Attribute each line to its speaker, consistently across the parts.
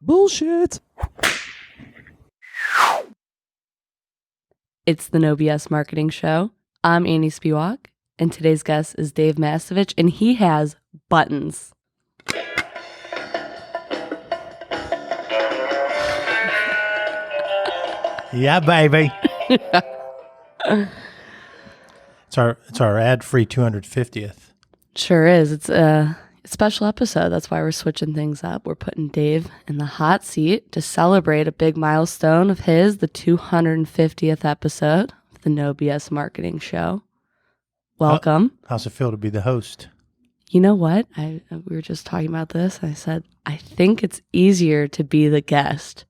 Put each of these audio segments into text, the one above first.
Speaker 1: Bullshit.
Speaker 2: It's the No BS Marketing Show. I'm Annie Spiewak, and today's guest is Dave Mastovich, and he has buttons.
Speaker 1: Yeah, baby. It's our ad-free 250th.
Speaker 2: Sure is. It's a special episode. That's why we're switching things up. We're putting Dave in the hot seat to celebrate a big milestone of his, the 250th episode of the No BS Marketing Show. Welcome.
Speaker 1: How's it feel to be the host?
Speaker 2: You know what? We were just talking about this. And I said, I think it's easier to be the guest.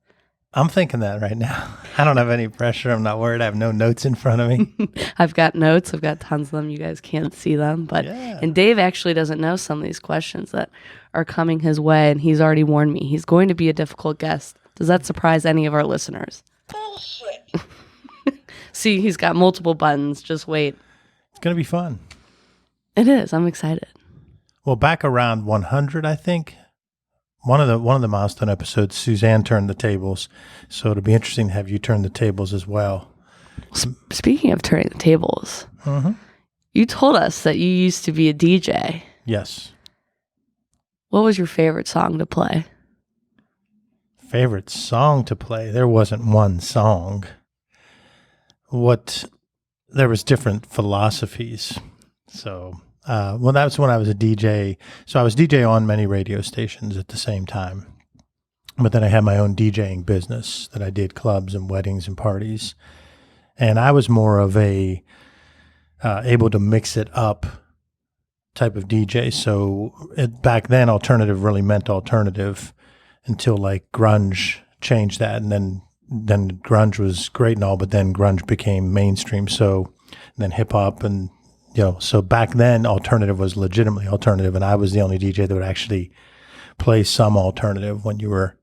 Speaker 1: I'm thinking that right now. I don't have any pressure. I'm not worried. I have no notes in front of me.
Speaker 2: I've got notes. I've got tons of them. You guys can't see them. But
Speaker 1: Yeah.
Speaker 2: And Dave actually doesn't know some of these questions that are coming his way. And he's already warned me. He's going to be a difficult guest. Does that surprise any of our listeners?
Speaker 3: Bullshit.
Speaker 2: See, he's got multiple buttons. Just wait.
Speaker 1: It's going to be fun.
Speaker 2: It is. I'm excited.
Speaker 1: Well, back around 100, I think, one of the milestone episodes, Suzanne turned the tables. So it'll be interesting to have you turn the tables as well.
Speaker 2: Speaking of turning the tables, you told us that you used to be a DJ.
Speaker 1: Yes.
Speaker 2: What was your favorite song to play?
Speaker 1: Favorite song to play? There wasn't one song. There was different philosophies. So, that was when I was a DJ. So I was DJ on many radio stations at the same time. But then I had my own DJing business that I did clubs and weddings and parties. And I was more of a able to mix it up type of DJ. So back then, alternative really meant alternative until like grunge changed that. And then grunge was great and all, but then grunge became mainstream. So then hip hop and, so back then alternative was legitimately alternative. And I was the only DJ that would actually play some alternative when you were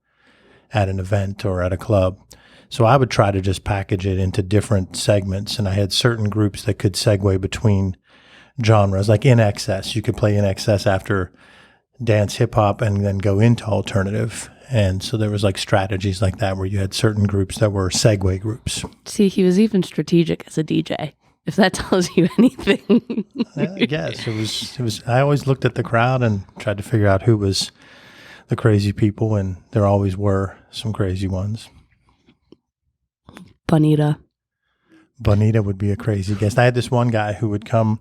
Speaker 1: at an event or at a club. So I would try to just package it into different segments. And I had certain groups that could segue between genres, like In Excess. You could play In Excess after dance hip hop and then go into alternative. And so there was like strategies like that where you had certain groups that were segue groups.
Speaker 2: See, he was even strategic as a DJ, if that tells you anything.
Speaker 1: I guess it was, I always looked at the crowd and tried to figure out who was the crazy people. And there always were some crazy ones.
Speaker 2: Bonita
Speaker 1: would be a crazy guest. I had this one guy who would come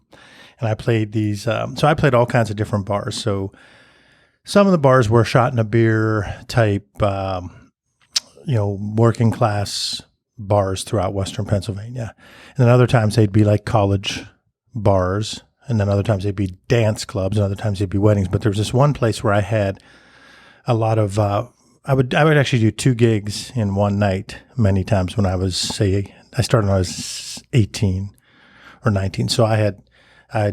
Speaker 1: and I played these. So I played all kinds of different bars. So some of the bars were shot in a beer type, working class bars throughout Western Pennsylvania. And then other times they'd be like college bars. And then other times they'd be dance clubs and other times they'd be weddings. But there was this one place where I had a lot of, I would actually do 2 gigs in one night many times when I started when I was 18 or 19. So I had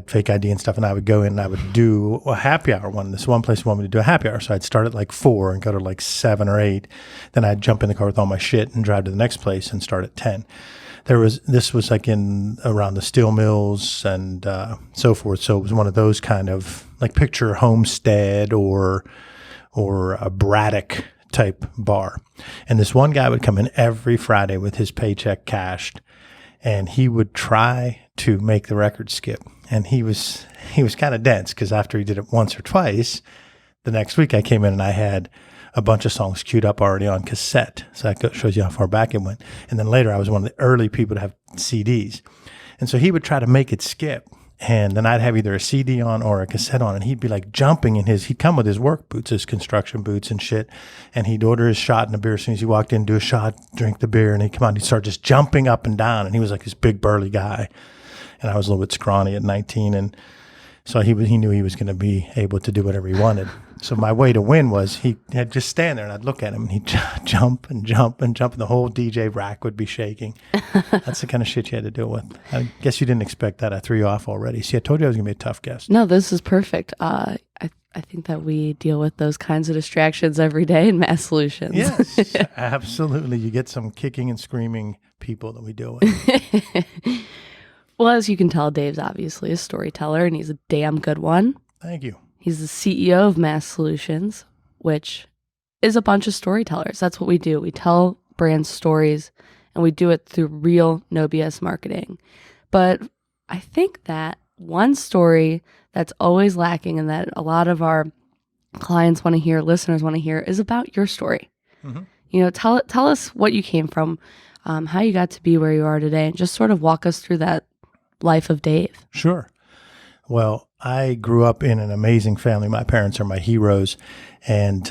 Speaker 1: fake ID and stuff, and I would go in and I would do a happy hour one. This one place wanted me to do a happy hour. So I'd start at like 4 and go to like 7 or 8. Then I'd jump in the car with all my shit and drive to the next place and start at 10. This was like in around the steel mills and so forth. So it was one of those kind of like picture Homestead or a Braddock type bar. And this one guy would come in every Friday with his paycheck cashed, and he would try to make the record skip. And he was kind of dense because after he did it once or twice, the next week I came in and I had a bunch of songs queued up already on cassette. So that shows you how far back it went. And then later I was one of the early people to have CDs. And so he would try to make it skip. And then I'd have either a CD on or a cassette on, and he'd be like jumping he'd come with his work boots, his construction boots and shit. And he'd order his shot and a beer. As soon as he walked in, do a shot, drink the beer, and he'd come out and he'd start just jumping up and down. And he was like this big burly guy. And I was a little bit scrawny at 19. And so he knew he was going to be able to do whatever he wanted. So my way to win was he'd just stand there and I'd look at him and he'd jump and jump and jump and the whole DJ rack would be shaking. That's the kind of shit you had to deal with. I guess you didn't expect that. I threw you off already. See, I told you I was going to be a tough guest.
Speaker 2: No, this is perfect. I think that we deal with those kinds of distractions every day in Mass Solutions.
Speaker 1: Yes, absolutely. You get some kicking and screaming people that we deal with.
Speaker 2: Well, as you can tell, Dave's obviously a storyteller, and he's a damn good one.
Speaker 1: Thank you.
Speaker 2: He's the CEO of Mass Solutions, which is a bunch of storytellers. That's what we do. We tell brand stories, and we do it through real no BS marketing. But I think that one story that's always lacking and that a lot of our clients want to hear, listeners want to hear, is about your story. Tell us what you came from, how you got to be where you are today, and just sort of walk us through that life of Dave.
Speaker 1: Sure. Well, I grew up in an amazing family. My parents are my heroes, and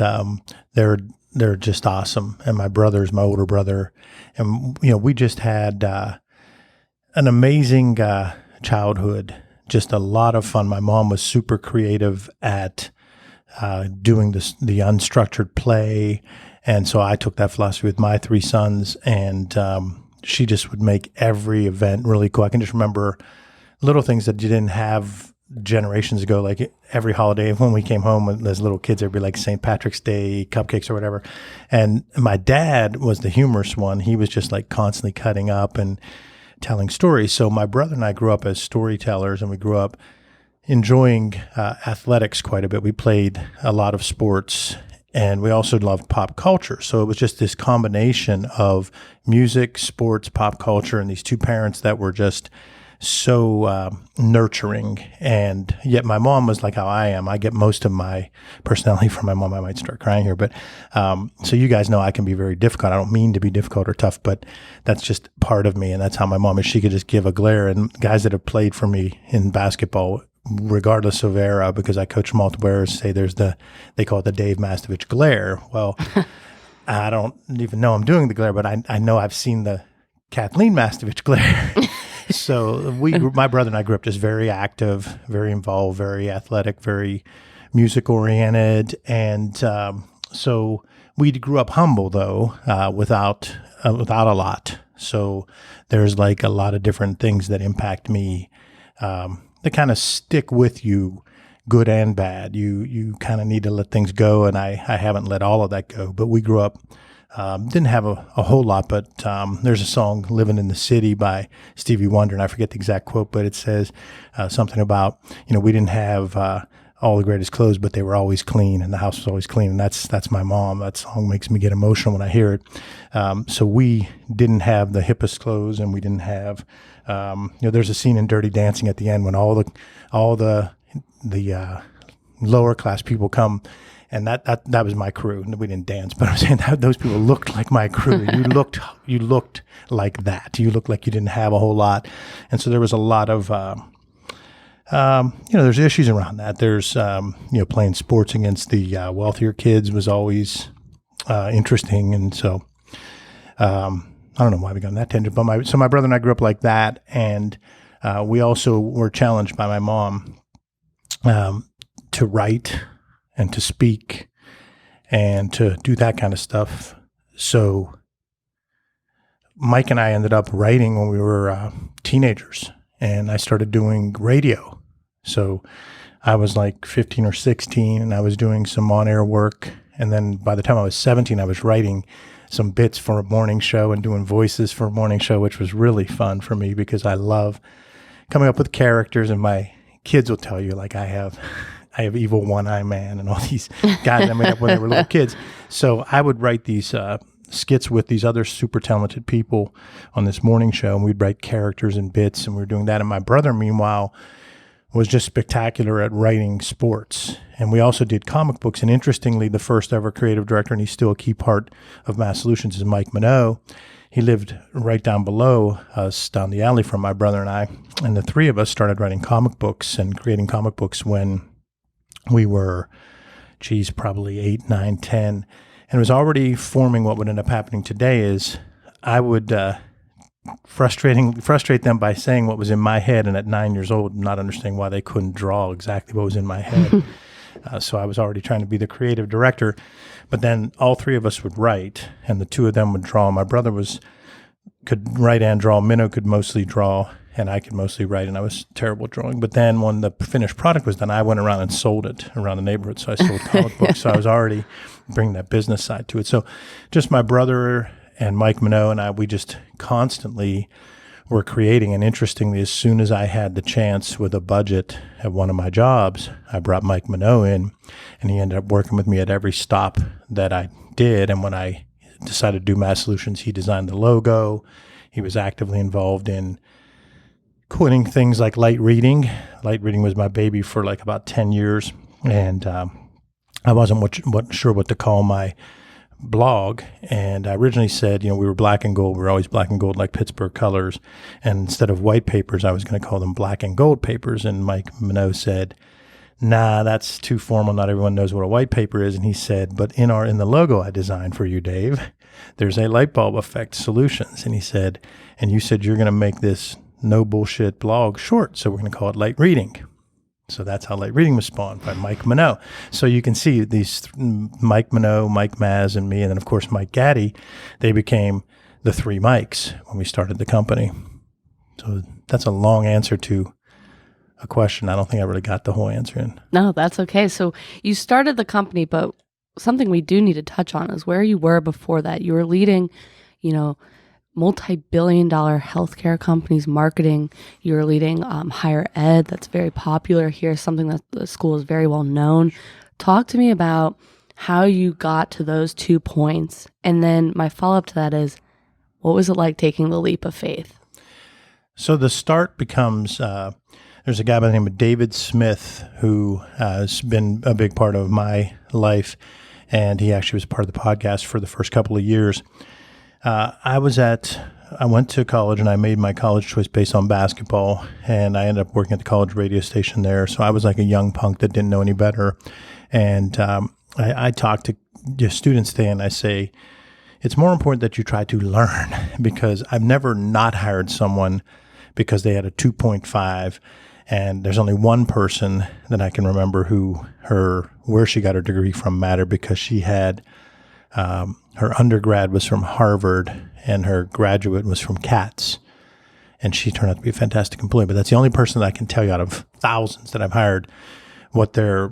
Speaker 1: they're just awesome. And my brother's my older brother, and we just had an amazing childhood. Just a lot of fun. My mom was super creative at doing the unstructured play. And so I took that philosophy with my three sons, and she just would make every event really cool. I can just remember little things that you didn't have generations ago, like every holiday when we came home as little kids, there'd be like St. Patrick's Day cupcakes or whatever. And my dad was the humorous one. He was just like constantly cutting up and telling stories. So my brother and I grew up as storytellers, and we grew up enjoying athletics quite a bit. We played a lot of sports, and we also loved pop culture. So it was just this combination of music, sports, pop culture, and these two parents that were just so nurturing. And yet my mom was like how I am. I get most of my personality from my mom. I might start crying here. But so you guys know I can be very difficult. I don't mean to be difficult or tough, but that's just part of me. And that's how my mom is. She could just give a glare. And guys that have played for me in basketball, regardless of era, because I coach multiple eras, say they call it the Dave Mastovich glare. Well, I don't even know I'm doing the glare, but I know I've seen the Kathleen Mastovich glare. So my brother and I grew up just very active, very involved, very athletic, very music oriented. And so we grew up humble though, without a lot. So there's like a lot of different things that impact me, that kind of stick with you, good and bad. You kind of need to let things go, and I haven't let all of that go. But we grew up, didn't have a whole lot, but there's a song, Living in the City by Stevie Wonder, and I forget the exact quote, but it says something about, we didn't have all the greatest clothes, but they were always clean, and the house was always clean, and that's my mom. That song makes me get emotional when I hear it. So we didn't have the hippest clothes, and we didn't have, there's a scene in Dirty Dancing at the end when all the lower class people come, and that was my crew. We didn't dance, but I'm saying that those people looked like my crew. You looked like that. You looked like you didn't have a whole lot, and so there was a lot of there's issues around that. There's playing sports against the wealthier kids was always interesting, and so I don't know why we got on that tangent, but my brother and I grew up like that, and we also were challenged by my mom to write and to speak and to do that kind of stuff. So Mike and I ended up writing when we were teenagers, and I started doing radio. So I was like 15 or 16, and I was doing some on-air work. And then by the time I was 17, I was writing some bits for a morning show and doing voices for a morning show, which was really fun for me because I love coming up with characters. And my kids will tell you, like, I have Evil One-Eye Man and all these guys I made up when they were little kids. So I would write these skits with these other super talented people on this morning show, and we'd write characters and bits, and we were doing that. And my brother, meanwhile, was just spectacular at writing sports. And we also did comic books. And interestingly, the first ever creative director, and he's still a key part of Mass Solutions, is Mike Minot. He lived right down below us, down the alley from my brother and I. And the three of us started writing comic books and creating comic books when we were, probably 8, 9, 10. And it was already forming what would end up happening today is I would frustrate them by saying what was in my head, and at 9 years old, not understanding why they couldn't draw exactly what was in my head. So I was already trying to be the creative director, but then all three of us would write, and the two of them would draw. My brother could write and draw. Minnow could mostly draw, and I could mostly write, and I was terrible at drawing. But then when the finished product was done, I went around and sold it around the neighborhood. So I sold comic books. So I was already bringing that business side to it. So just my brother and Mike Minot and I, we just constantly were creating. And interestingly, as soon as I had the chance with a budget at one of my jobs, I brought Mike Minot in, and he ended up working with me at every stop that I did. And when I decided to do Mass Solutions, he designed the logo. He was actively involved in coining things like light reading. Light reading was my baby for like about 10 years. And I wasn't sure what to call my blog. And I originally said, we were black and gold. We were always black and gold like Pittsburgh colors. And instead of white papers, I was going to call them black and gold papers. And Mike Minot said, nah, that's too formal. Not everyone knows what a white paper is. And he said, but in the logo I designed for you, Dave, there's a light bulb effect solutions. And he said, and you said you're going to make this no bullshit blog short. So we're going to call it Light Reading. So that's how Light Reading was spawned, by Mike Minot. So you can see these Mike Minot, Mike Maz, and me, and then of course Mike Gaddy, they became the three Mikes when we started the company. So that's a long answer to a question. I don't think I really got the whole answer in.
Speaker 2: No, that's okay. So you started the company, but something we do need to touch on is where you were before that. You were leading, multi-billion-dollar healthcare companies, marketing. You were leading higher ed. That's very popular here, something that the school is very well known. Talk to me about how you got to those 2 points. And then my follow-up to that is, what was it like taking the leap of faith?
Speaker 1: So the start becomes, there's a guy by the name of David Smith who has been a big part of my life, and he actually was part of the podcast for the first couple of years. I went to college, and I made my college choice based on basketball, and I ended up working at the college radio station there. So I was like a young punk that didn't know any better. And I talk to students today, and I say, it's more important that you try to learn, because I've never not hired someone because they had a 2.5. And there's only one person that I can remember where she got her degree from mattered, because she had her undergrad was from Harvard and her graduate was from Katz. And she turned out to be a fantastic employee. But that's the only person that I can tell you out of thousands that I've hired what their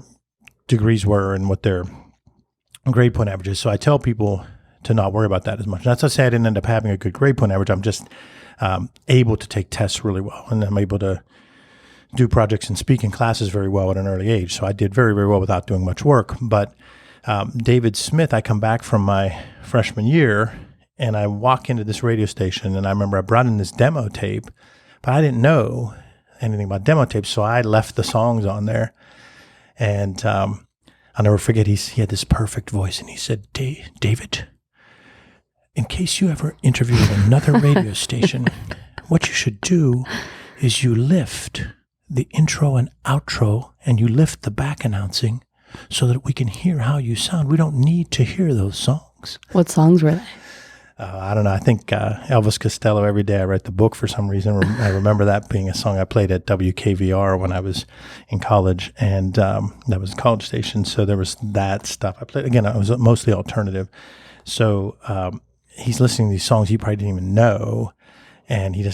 Speaker 1: degrees were and what their grade point averages. So I tell people to not worry about that as much. And that's not to say I didn't end up having a good grade point average. I'm just able to take tests really well. And I'm able to do projects and speak in classes very well at an early age. So I did very, very well without doing much work. But David Smith, I come back from my freshman year, and I walk into this radio station, and I remember I brought in this demo tape, but I didn't know anything about demo tapes, so I left the songs on there. And I'll never forget, he had this perfect voice, and he said, David, in case you ever interview at another radio station, what you should do is you lift the intro and outro, and you lift the back announcing so that we can hear how you sound. We don't need to hear those songs.
Speaker 2: What songs were they?
Speaker 1: I don't know. I think Elvis Costello, Every Day I Write the Book, for some reason. I remember that being a song I played at WKVR when I was in college, and that was a college station. So there was that stuff. I played, again, it was mostly alternative. So he's listening to these songs he probably didn't even know. And you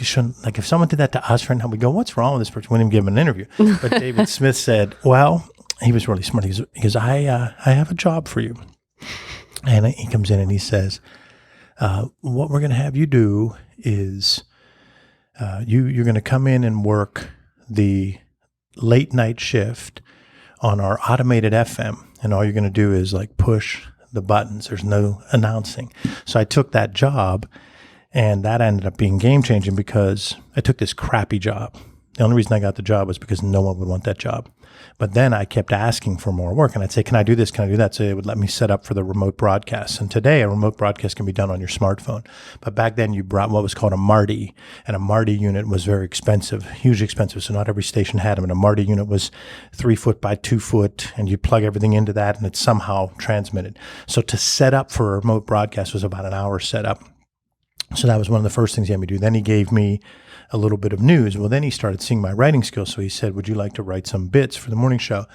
Speaker 1: shouldn't, like if someone did that to us right now, we go, what's wrong with this person? We wouldn't even give him an interview. But David Smith said, well, he was really smart. He goes, I have a job for you. And he comes in and he says, what we're going to have you do is you're going to come in and work the late night shift on our automated FM. And all you're going to do is like push the buttons. There's no announcing. So I took that job. And that ended up being game-changing because I took this crappy job. The only reason I got the job was because no one would want that job. But then I kept asking for more work. And I'd say, can I do this? Can I do that? So it would let me set up for the remote broadcasts. And today, a remote broadcast can be done on your smartphone. But back then, you brought what was called a Marty. And a Marty unit was very expensive, hugely expensive. So not every station had them. And a Marty unit was 3 foot by 2 foot. And you plug everything into that, and it's somehow transmitted. So to set up for a remote broadcast was about an hour setup. So that was one of the first things he had me do. Then he gave me a little bit of news. Well, then he started seeing my writing skills. So he said, would you like to write some bits for the morning show?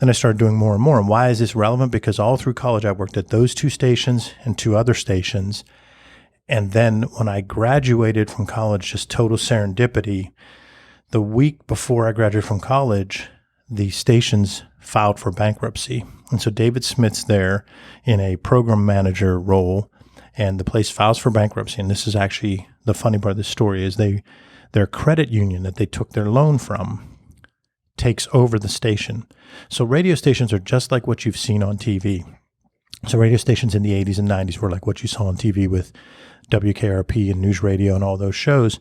Speaker 1: Then I started doing more and more. And why is this relevant? Because all through college, I worked at those 2 stations and 2 other stations. And then when I graduated from college, just total serendipity, the week before I graduated from college, the stations filed for bankruptcy. And so David Smith's there in a program manager role. And the place files for bankruptcy. And this is actually the funny part of the story is their credit union that they took their loan from takes over the station. So radio stations are just like what you've seen on TV. So radio stations in the 80s and 90s were like what you saw on TV with WKRP and News Radio and all those shows,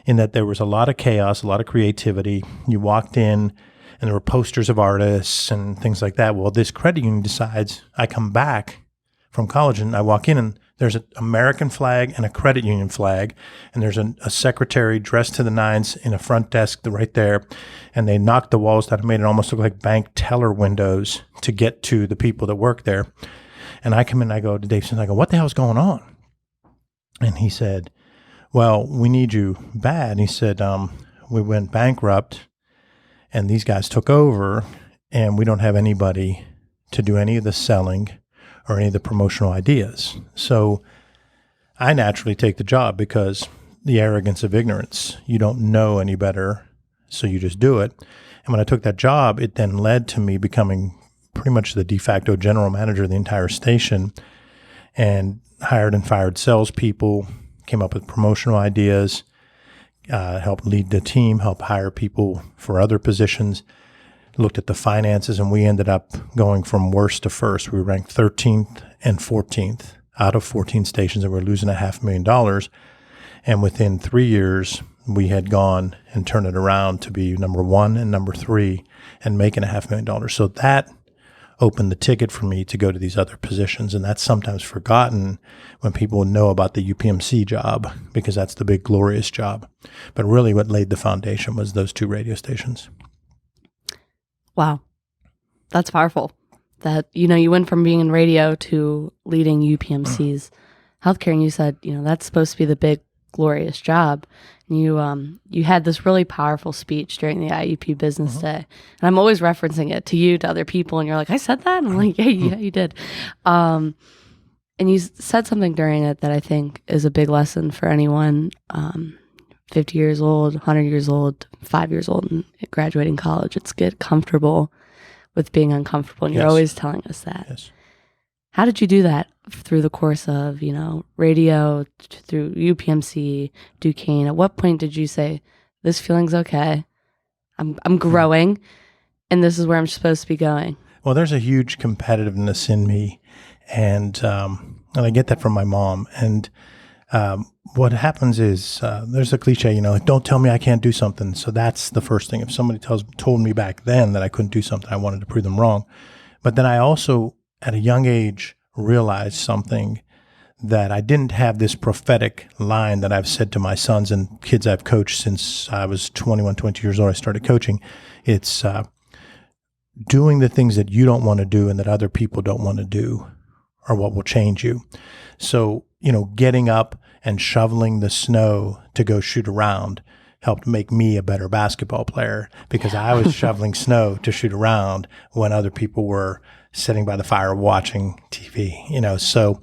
Speaker 1: in that there was a lot of chaos, a lot of creativity. You walked in and there were posters of artists and things like that. Well, this credit union decides, I come back from college and I walk in and there's an American flag and a credit union flag, and there's a secretary dressed to the nines in a front desk right there, and they knocked the walls down and made it almost look like bank teller windows to get to the people that work there. And I come in and I go to Dave Smith, I go, what the hell's going on? And he said, well, we need you bad. And he said, we went bankrupt and these guys took over and we don't have anybody to do any of the selling or any of the promotional ideas. So I naturally take the job because the arrogance of ignorance. You don't know any better, so you just do it. And when I took that job, it then led to me becoming pretty much the de facto general manager of the entire station, and hired and fired salespeople, came up with promotional ideas, helped lead the team, helped hire people for other positions, looked at the finances, and we ended up going from worst to first. We ranked 13th and 14th out of 14 stations, and we were losing $500,000. And within 3 years, we had gone and turned it around to be number 1 and number 3 and making $500,000. So that opened the ticket for me to go to these other positions. And that's sometimes forgotten when people know about the UPMC job, because that's the big glorious job. But really what laid the foundation was those 2 radio stations.
Speaker 2: Wow. That's powerful. That, you went from being in radio to leading UPMC's healthcare, and you said, that's supposed to be the big glorious job. And you had this really powerful speech during the IUP Business Day. And I'm always referencing it to you, to other people, and you're like, I said that? And I'm like, yeah, you did. And you said something during it that I think is a big lesson for anyone 50 years old, 100 years old, 5 years old, and graduating college. It's get comfortable with being uncomfortable. And you're always telling us that.
Speaker 1: Yes.
Speaker 2: How did you do that through the course of, radio, through UPMC, Duquesne? At what point did you say, this feeling's okay, I'm growing, and this is where I'm supposed to be going?
Speaker 1: Well, there's a huge competitiveness in me, and I get that from my mom. And what happens is there's a cliche, like, don't tell me I can't do something. So that's the first thing. If somebody told me back then that I couldn't do something, I wanted to prove them wrong. But then I also, at a young age, realized something, that I didn't have this prophetic line that I've said to my sons and kids I've coached since I was 21, 22 years old. I started coaching. It's doing the things that you don't want to do and that other people don't want to do are what will change you. So, getting up and shoveling the snow to go shoot around helped make me a better basketball player, because I was shoveling snow to shoot around when other people were sitting by the fire watching TV, so,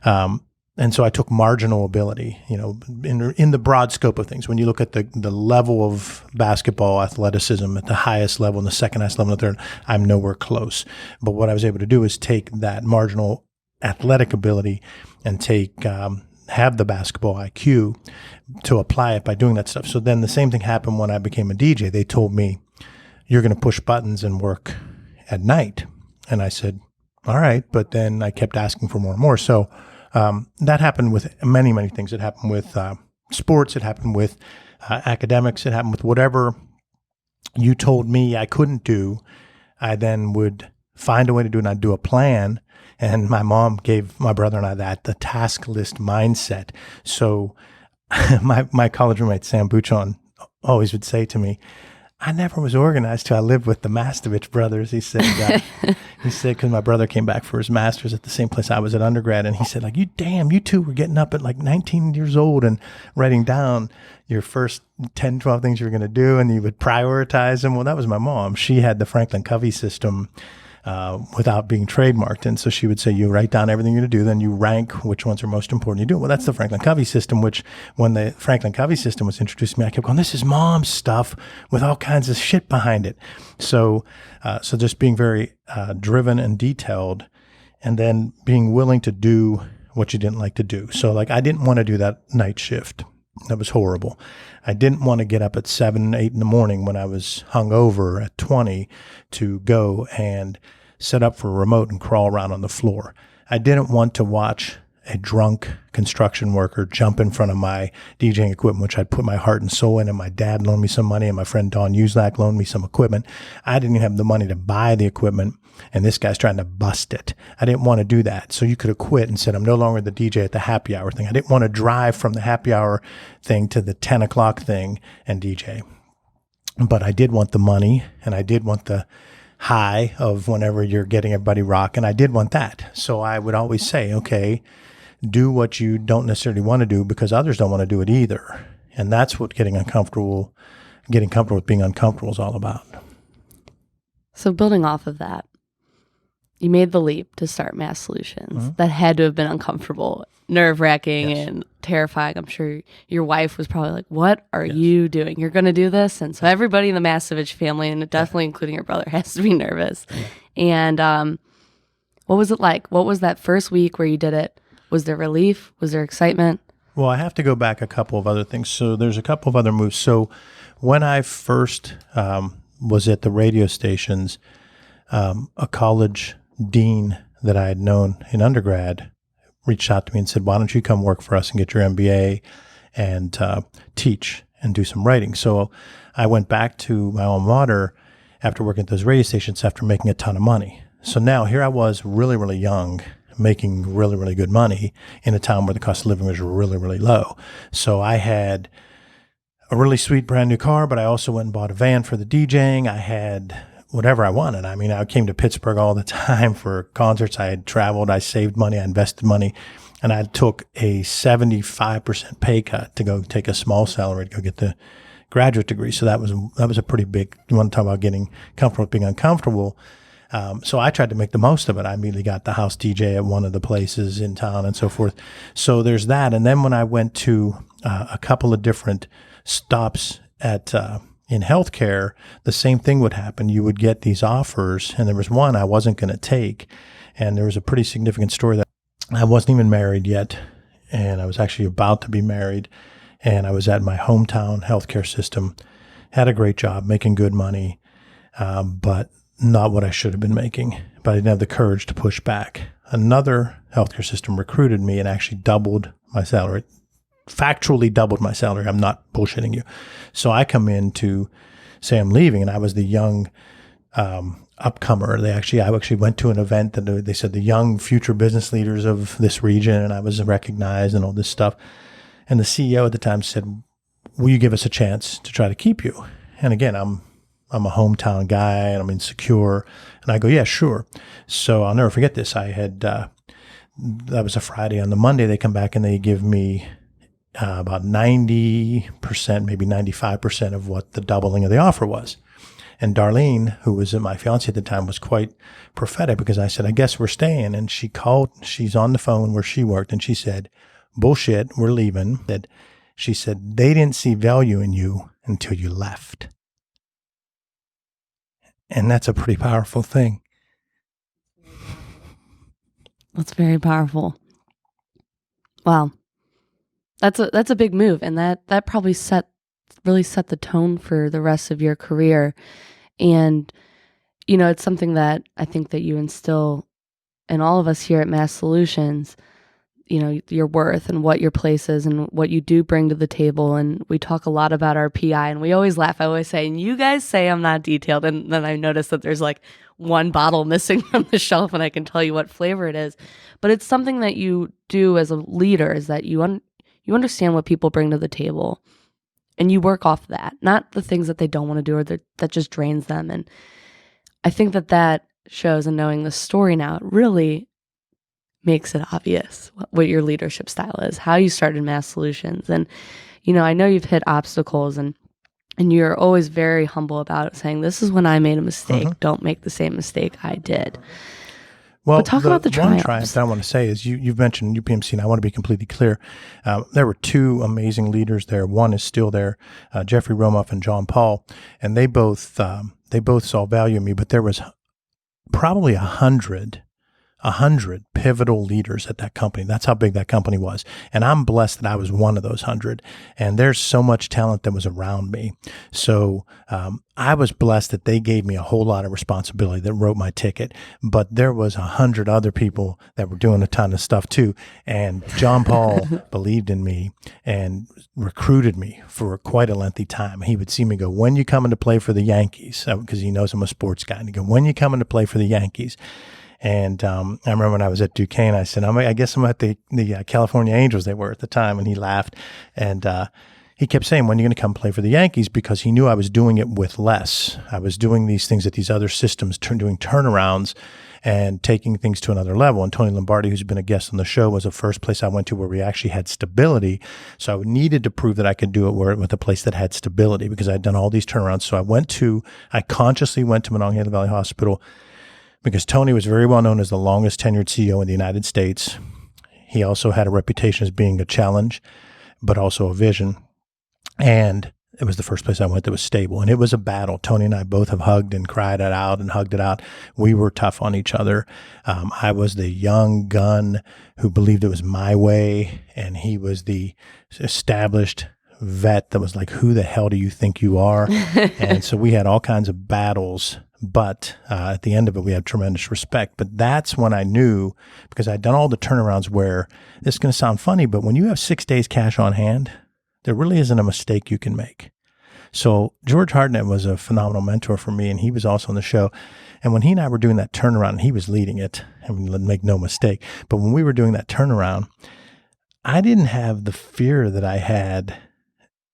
Speaker 1: and so I took marginal ability, in the broad scope of things. When you look at the level of basketball athleticism at the highest level and the second highest level and the third, I'm nowhere close. But what I was able to do is take that marginal athletic ability and have the basketball IQ to apply it by doing that stuff. So then the same thing happened when I became a DJ. They told me, you're going to push buttons and work at night. And I said, all right. But then I kept asking for more and more. So that happened with many, many things. It happened with sports. It happened with academics. It happened with whatever you told me I couldn't do. I then would find a way to do it, and I'd do a plan. And my mom gave my brother and I the task list mindset. So my college roommate, Sam Buchon, always would say to me, I never was organized till I lived with the Mastovich brothers. He said, because my brother came back for his master's at the same place I was at undergrad. And he said, like, you two were getting up at like 19 years old and writing down your first 10, 12 things you were going to do. And you would prioritize them. Well, that was my mom. She had the Franklin Covey system without being trademarked. And so she would say, you write down everything you're going to do, then you rank which ones are most important you do. Well, that's the Franklin Covey system, which when the Franklin Covey system was introduced to me, I kept going, this is mom's stuff with all kinds of shit behind it. So just being very driven and detailed, and then being willing to do what you didn't like to do. So like, I didn't want to do that night shift. That was horrible. I didn't want to get up at 7, 8 in the morning when I was hungover at 20 to go and set up for a remote and crawl around on the floor. I didn't want to watch a drunk construction worker jump in front of my DJing equipment, which I'd put my heart and soul in, and my dad loaned me some money, and my friend Don Uslak loaned me some equipment. I didn't even have the money to buy the equipment, and this guy's trying to bust it. I didn't want to do that. So you could have quit and said, I'm no longer the DJ at the happy hour thing. I didn't want to drive from the happy hour thing to the 10 o'clock thing and DJ. But I did want the money, and I did want the high of whenever you're getting everybody rocking. I did want that. So I would always say, okay, do what you don't necessarily want to do because others don't want to do it either. And that's what getting comfortable with being uncomfortable is all about.
Speaker 2: So building off of that, you made the leap to start Mass Solutions. That had to have been uncomfortable, nerve-wracking, and terrifying. I'm sure your wife was probably like, what are you doing? You're going to do this? And so everybody in the Mastovich family, and definitely including your brother, has to be nervous. And what was it like? What was that first week where you did it? Was there relief? Was there excitement? Well,
Speaker 1: I have to go back a couple of other things. So there's a couple of other moves. So when I first was at the radio stations, a college dean that I had known in undergrad reached out to me and said, why don't you come work for us and get your MBA and teach and do some writing? So I went back to my alma mater after working at those radio stations after making a ton of money. So now here I was really, really young, making really, really good money in a town where the cost of living was really, really low. So I had a really sweet brand new car, but I also went and bought a van for the DJing. I had whatever I wanted. I mean, I came to Pittsburgh all the time for concerts. I had traveled, I saved money, I invested money, and I took a 75% pay cut to go take a small salary to go get the graduate degree. So that was a pretty big, you want to talk about getting comfortable with being uncomfortable. So I tried to make the most of it. I immediately got the house DJ at one of the places in town and so forth. So there's that. And then when I went to a couple of different stops at in healthcare, the same thing would happen. You would get these offers, and there was one I wasn't going to take. And there was a pretty significant story that I wasn't even married yet, and I was actually about to be married. And I was at my hometown healthcare system, had a great job, making good money, but not what I should have been making, but I didn't have the courage to push back. Another healthcare system recruited me and actually doubled my salary, factually doubled my salary. I'm not bullshitting you. So I come in to say I'm leaving, and I was the young upcomer. I actually went to an event that they said the young future business leaders of this region, and I was recognized and all this stuff. And the CEO at the time said, will you give us a chance to try to keep you? And again, I'm a hometown guy and I'm insecure. And I go, yeah, sure. So I'll never forget this. That was a Friday. On the Monday, they come back and they give me about 90%, maybe 95% of what the doubling of the offer was. And Darlene, who was my fiance at the time, was quite prophetic because I said, I guess we're staying. And she called, she's on the phone where she worked, and she said, bullshit, we're leaving. She said, they didn't see value in you until you left. And that's a pretty powerful thing.
Speaker 2: That's very powerful. Wow. That's a big move. And that probably really set the tone for the rest of your career. And, it's something that I think that you instill in all of us here at Mass Solutions, your worth and what your place is and what you do bring to the table. And we talk a lot about our PI, and we always laugh. I always say, and you guys say I'm not detailed. And then I notice that there's like one bottle missing from the shelf, and I can tell you what flavor it is. But it's something that you do as a leader, is that you understand what people bring to the table, and you work off that, not the things that they don't want to do or that just drains them. And I think that shows, in knowing the story now, it really makes it obvious what your leadership style is, how you started Mass Solutions. And, I know you've hit obstacles, and you're always very humble about it, saying, this is when I made a mistake. Mm-hmm. Don't make the same mistake I did.
Speaker 1: Well,
Speaker 2: but talk about the triumphs.
Speaker 1: One triumph that I want to say is you've mentioned UPMC, and I want to be completely clear. There were two amazing leaders there. One is still there, Jeffrey Romoff and John Paul, and they both saw value in me, but there was probably 100 100 pivotal leaders at that company. That's how big that company was. And I'm blessed that I was one of those 100. And there's so much talent that was around me. So I was blessed that they gave me a whole lot of responsibility, that wrote my ticket. But there was 100 other people that were doing a ton of stuff too. And John Paul believed in me and recruited me for quite a lengthy time. He would see me go, when you coming to play for the Yankees? Because he knows I'm a sports guy. And he'd go, when you coming to play for the Yankees? And I remember when I was at Duquesne, I said, I guess I'm at the California Angels they were at the time. And he laughed. And he kept saying, when are you going to come play for the Yankees? Because he knew I was doing it with less. I was doing these things at these other systems, doing turnarounds and taking things to another level. And Tony Lombardi, who's been a guest on the show, was the first place I went to where we actually had stability. So I needed to prove that I could do it with a place that had stability, because I'd done all these turnarounds. So I consciously went to Monongahela Valley Hospital, because Tony was very well known as the longest tenured CEO in the United States. He also had a reputation as being a challenge, but also a vision. And it was the first place I went that was stable. And it was a battle. Tony and I both have hugged and cried it out and hugged it out. We were tough on each other. I was the young gun who believed it was my way, and he was the established vet that was like, who the hell do you think you are? And so we had all kinds of battles. But at the end of it, we had tremendous respect. But that's when I knew, because I'd done all the turnarounds where, this is going to sound funny, but when you have 6 days cash on hand, there really isn't a mistake you can make. So George Hartnett was a phenomenal mentor for me, and he was also on the show. And when he and I were doing that turnaround, and he was leading it, I mean, make no mistake, but when we were doing that turnaround, I didn't have the fear that I had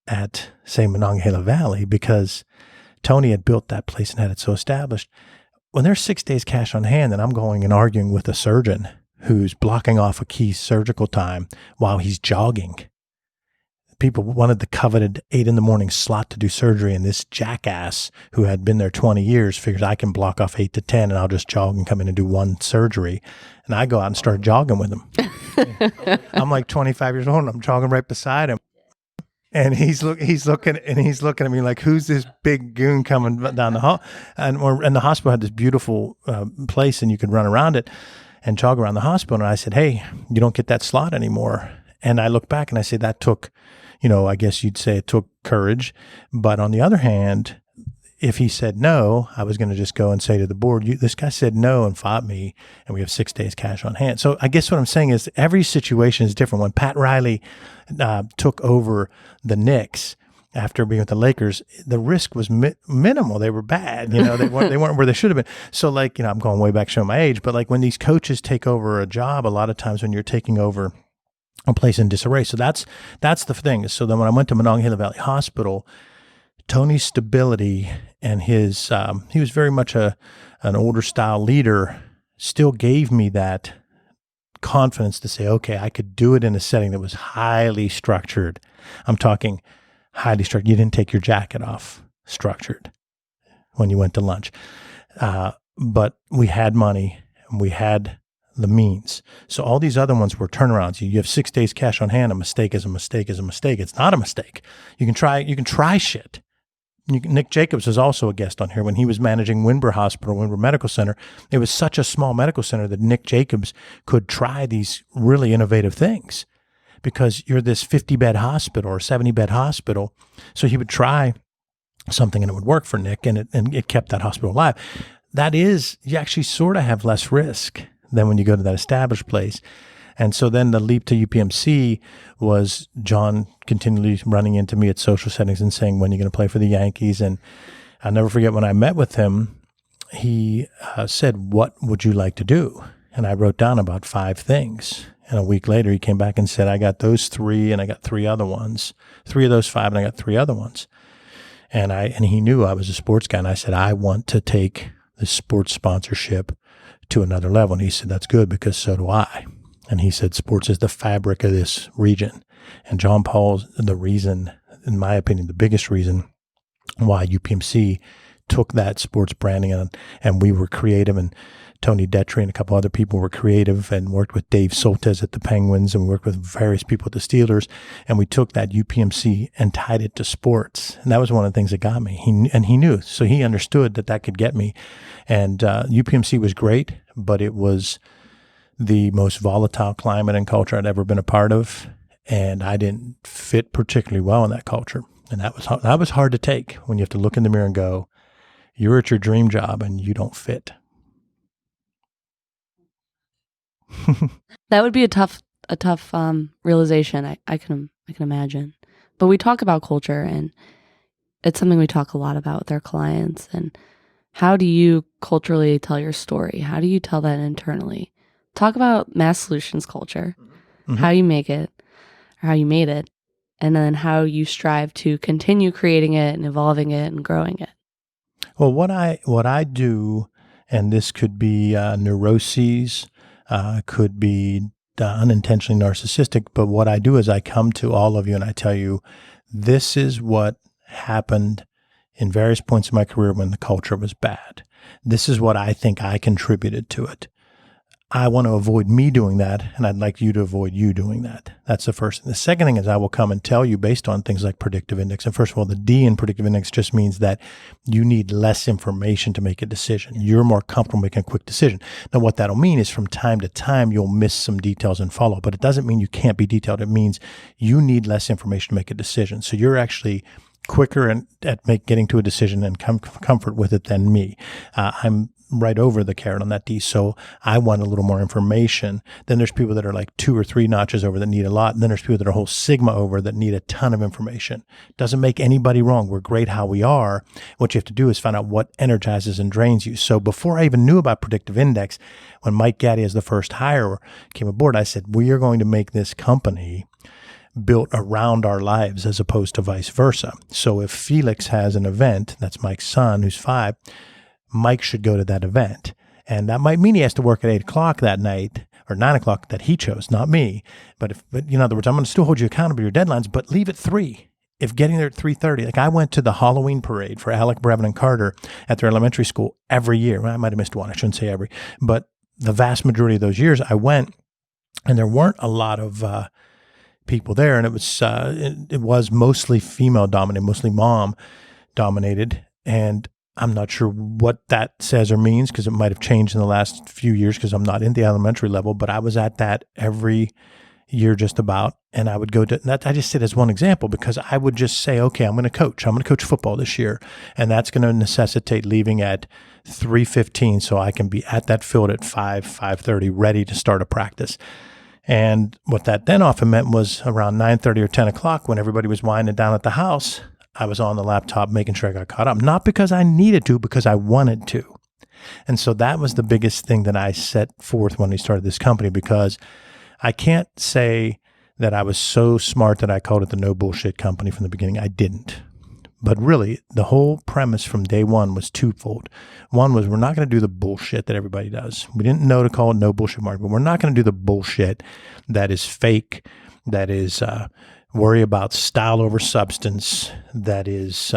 Speaker 1: at, say, Monongahela Valley, because Tony had built that place and had it so established. When there's 6 days cash on hand and I'm going and arguing with a surgeon who's blocking off a key surgical time while he's jogging, people wanted the coveted 8 a.m. slot to do surgery, and this jackass who had been there 20 years figures I can block off 8 to 10 and I'll just jog and come in and do one surgery. And I go out and start jogging with him. I'm like 25 years old and I'm jogging right beside him. And he's looking at me like, who's this big goon coming down the hall? And the hospital had this beautiful place, and you could run around it and jog around the hospital. And I said, hey, you don't get that slot anymore. And I look back and I say, that took, I guess you'd say it took courage. But on the other hand, if he said no, I was going to just go and say to the board, this guy said no and fought me, and we have 6 days cash on hand. So I guess what I'm saying is every situation is different. When Pat Riley took over the Knicks after being with the Lakers, the risk was minimal. They were bad. They weren't where they should have been. So I'm going way back showing my age, but like when these coaches take over a job, a lot of times when you're taking over a place in disarray. So that's the thing. So then when I went to Monongahela Valley Hospital, Tony's stability and his, he was very much an older style leader, still gave me that confidence to say, okay, I could do it in a setting that was highly structured. I'm talking highly structured. You didn't take your jacket off, structured, when you went to lunch. But we had money and we had the means. So all these other ones were turnarounds. You have 6 days cash on hand. A mistake is a mistake is a mistake. It's not a mistake. You can try shit. Nick Jacobs was also a guest on here when he was managing Winber Hospital, Winber Medical Center. It was such a small medical center that Nick Jacobs could try these really innovative things, because you're this 50-bed hospital or 70-bed hospital. So he would try something and it would work for Nick, and it kept that hospital alive. That is, you actually sort of have less risk than when you go to that established place. And so then the leap to UPMC was John continually running into me at social settings and saying, when are you going to play for the Yankees? And I'll never forget when I met with him, he said, what would you like to do? And I wrote down about 5 things. And a week later, he came back and said, I got those 3 and I got 3 other ones. 3 of those 5 and I got 3 other ones. And he knew I was a sports guy. And I said, I want to take the sports sponsorship to another level. And he said, that's good, because so do I. And he said, sports is the fabric of this region. And John Paul's the reason, in my opinion, the biggest reason why UPMC took that sports branding and we were creative, and Tony Detry and a couple other people were creative and worked with Dave Soltesz at the Penguins and worked with various people at the Steelers. And we took that UPMC and tied it to sports. And that was one of the things that got me. He knew, so he understood that could get me. And UPMC was great, but it was the most volatile climate and culture I'd ever been a part of, and I didn't fit particularly well in that culture. And that was hard to take when you have to look in the mirror and go, you're at your dream job and you don't fit.
Speaker 2: That would be a tough realization. I can imagine. But we talk about culture, and it's something we talk a lot about with our clients. And how do you culturally tell your story? How do you tell that internally? Talk about Mass Solutions culture, how you make it, or how you made it, and then how you strive to continue creating it and evolving it and growing it.
Speaker 1: Well, what I do, and this could be neuroses, could be unintentionally narcissistic, but what I do is I come to all of you and I tell you, this is what happened in various points in my career when the culture was bad. This is what I think I contributed to it. I want to avoid me doing that, and I'd like you to avoid you doing that. That's the first thing. The second thing is I will come and tell you based on things like predictive index. And first of all, the D in predictive index just means that you need less information to make a decision. You're more comfortable making a quick decision. Now, what that'll mean is from time to time, you'll miss some details and follow, but it doesn't mean you can't be detailed. It means you need less information to make a decision. So you're actually quicker at getting to a decision and comfort with it than me. I'm right over the carrot on that D. So I want a little more information. Then there's people that are like 2 or 3 notches over that need a lot. And then there's people that are whole sigma over that need a ton of information. Doesn't make anybody wrong. We're great how we are. What you have to do is find out what energizes and drains you. So before I even knew about predictive index, when Mike Gaddy as the first hire came aboard, I said, we are going to make this company built around our lives as opposed to vice versa. So if Felix has an event, that's Mike's son who's 5, Mike should go to that event. And that might mean he has to work at 8 o'clock that night or 9 o'clock that he chose, not me. But in other words, I'm going to still hold you accountable to your deadlines, but leave at 3. If getting there at 3:30, like I went to the Halloween parade for Alec, Brevin, and Carter at their elementary school every year. Well, I might have missed one. I shouldn't say every, but the vast majority of those years I went, and there weren't a lot of people there, and it was mostly female dominated, mostly mom dominated, and I'm not sure what that says or means because it might have changed in the last few years because I'm not in the elementary level, but I was at that every year just about, and I would go to that. I just said as one example because I would just say, okay, I'm going to coach football this year, and that's going to necessitate leaving at 3:15 so I can be at that field at 5:30 ready to start a practice. And what that then often meant was around 9:30 or 10 o'clock when everybody was winding down at the house, I was on the laptop making sure I got caught up, not because I needed to, because I wanted to. And so that was the biggest thing that I set forth when we started this company, because I can't say that I was so smart that I called it the no bullshit company from the beginning. I didn't. But really, the whole premise from day one was twofold. One was we're not going to do the bullshit that everybody does. We didn't know to call it no bullshit market, but we're not going to do the bullshit that is fake, that is worry about style over substance, that is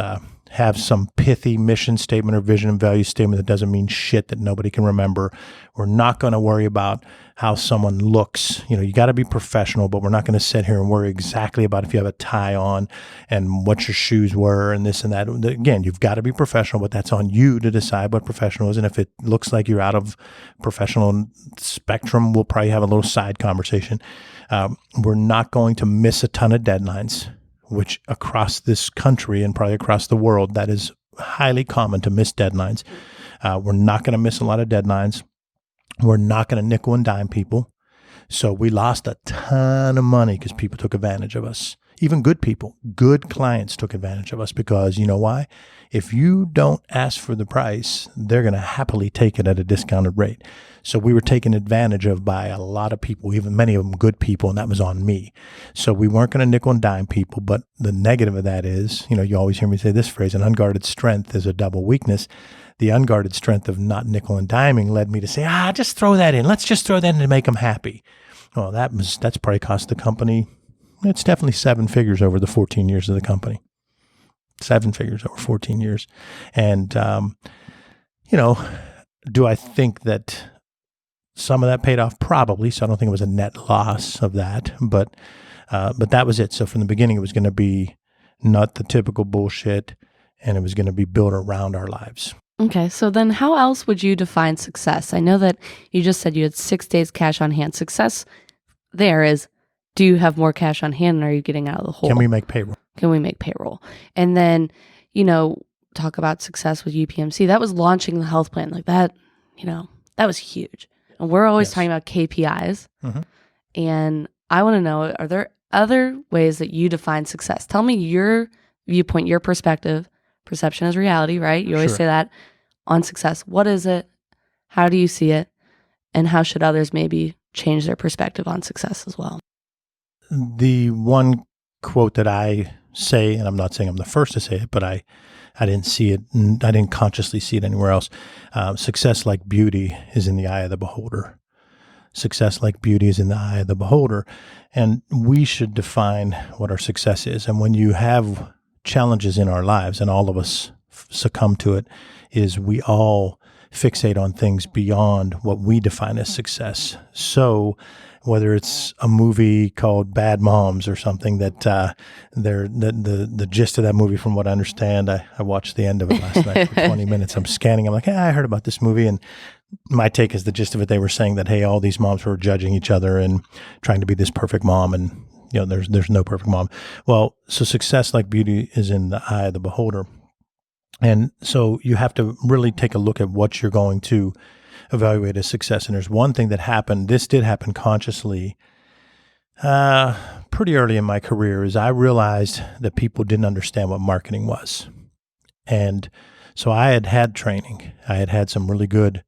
Speaker 1: have some pithy mission statement or vision and value statement that doesn't mean shit that nobody can remember. We're not going to worry about how someone looks. You got to be professional, but we're not going to sit here and worry exactly about if you have a tie on and what your shoes were and this and that. Again, you've got to be professional, but that's on you to decide what professional is. And if it looks like you're out of professional spectrum, we'll probably have a little side conversation. We're not going to miss a ton of deadlines, which across this country and probably across the world, that is highly common to miss deadlines. We're not going to miss a lot of deadlines. We're not going to nickel and dime people. So we lost a ton of money because people took advantage of us. Even good people, good clients took advantage of us because you know why? If you don't ask for the price, they're going to happily take it at a discounted rate. So we were taken advantage of by a lot of people, even many of them good people, and that was on me. So we weren't going to nickel and dime people, but the negative of that is, you always hear me say this phrase, an unguarded strength is a double weakness. The unguarded strength of not nickel and diming led me to say, just throw that in. Let's just throw that in to make them happy. Well, that's probably cost the company, it's definitely 7 figures over the 14 years of the company. 7 figures over 14 years. And, do I think that some of that paid off? Probably. So I don't think it was a net loss of that, but that was it. So from the beginning, it was going to be not the typical bullshit, and it was going to be built around our lives.
Speaker 2: Okay, so then how else would you define success? I know that you just said you had 6 days cash on hand. Success there is, do you have more cash on hand and are you getting out of the hole?
Speaker 1: Can we make payroll?
Speaker 2: Can we make payroll? And then, talk about success with UPMC. That was launching the health plan like that, that was huge. And we're always
Speaker 1: Yes.
Speaker 2: talking about KPIs.
Speaker 1: Mhm.
Speaker 2: And I want to know, are there other ways that you define success? Tell me your viewpoint, your perspective. Perception is reality, right? You always
Speaker 1: Sure.
Speaker 2: say that on success. What is it? How do you see it? And how should others maybe change their perspective on success as well?
Speaker 1: The one quote that I say, and I'm not saying I'm the first to say it, but I didn't see it, and I didn't consciously see it anywhere else. Success, like beauty, is in the eye of the beholder. Success, like beauty, is in the eye of the beholder. And we should define what our success is. And when you have challenges in our lives, and all of us succumb to it, is we all fixate on things beyond what we define as success. So whether it's a movie called Bad Moms or something that the gist of that movie, from what I understand, I watched the end of it last night for 20 minutes. I'm scanning. I'm like, hey, I heard about this movie. And my take is the gist of it. They were saying that, hey, all these moms were judging each other and trying to be this perfect mom. And, there's no perfect mom. Well, so success, like beauty, is in the eye of the beholder. And so you have to really take a look at what you're going to evaluate as success. And there's one thing that happened. This did happen consciously pretty early in my career, is I realized that people didn't understand what marketing was. And so I had training. I had some really good